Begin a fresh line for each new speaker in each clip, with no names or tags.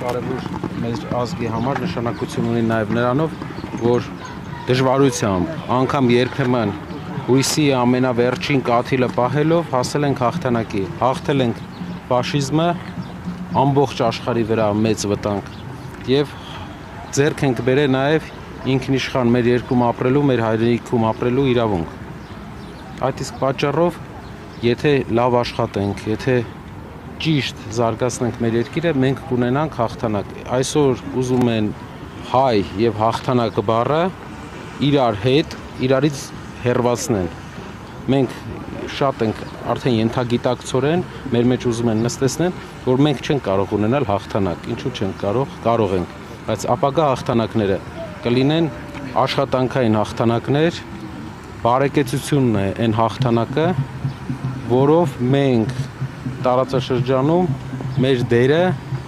ամենակարևոր մեր ազգի համար նշանակություն ունի նաև նրանով, որ դժվարությամբ, անգամ երբեմն հույսի ամենավերջին կաթիլը պահելով հասել ենք հաղթանակի, հաղթել ենք ֆաշիզմը, ամբողջ աշխարհի վրա մեծ վտանգ եւ ձեռք ենք բերել նաև ինքնիշխան մեր երկրում ապրելու, մեր հայրենիքում ապրելու իրավունք։ Այդ իսկ պատճառով, եթե լավ աշխատենք, եթե ճիշտ զարգացնենք մեր երկիրը, մենք կունենանք հաղթանակ։ Այսօր ուզում են հայ եւ հաղթանակը բառը իրար հետ, իրարից հեռացնել։ Մենք շատ ենք արդեն ենթագիտակցորեն մեր մեջ ուզում են նստեցնել, որ մենք չենք կարող ունենալ հաղթանակ։ Ինչու չենք կարող, կարող ենք, բայց ապագա հաղթանակները կլինեն աշխատանքային հաղթանակներ, բարեկեցությունն է այն հաղթանակը, որով մենք տարածաշրջանում մեր դերը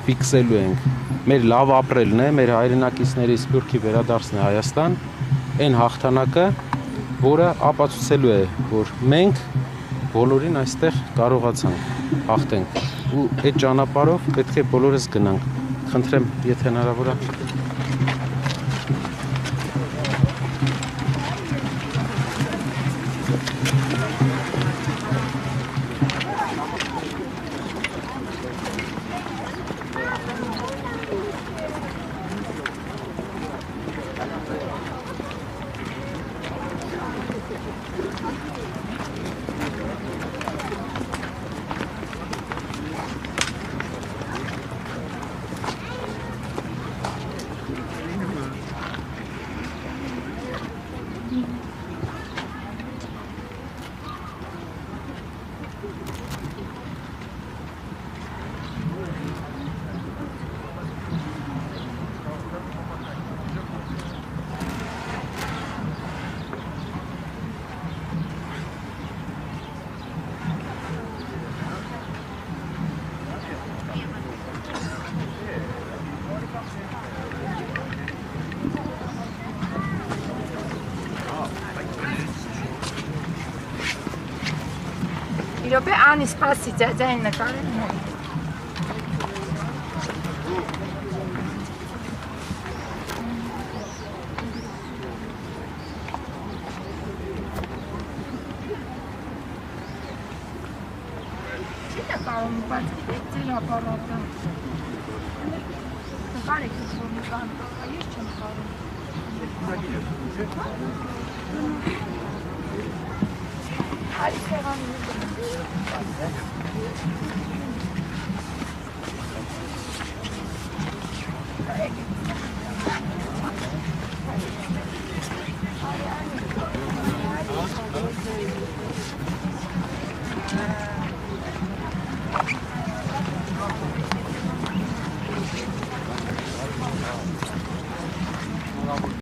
ֆիքսելու ենք։ Մեր լավ ապրելն է, մեր հայրենակիցների սփյուռքի վերադարձն է Հայաստան, այն հաղթանակը, որը ապացուցելու է, որ մենք բոլորին այստեղ կարողացանք հաղթենք ու այդ ճանապարհով պետք է բոլորս գնանք։ Խնդրեմ, եթե հնարավոր է։
Իրոպե անի սպասի ձայնը նկարել նոր։ Չի նկարում, բայց ձեր ապարատը։ Նկարեք ես որ նկարում, ես չեմ նկարում։ Այս հեղանում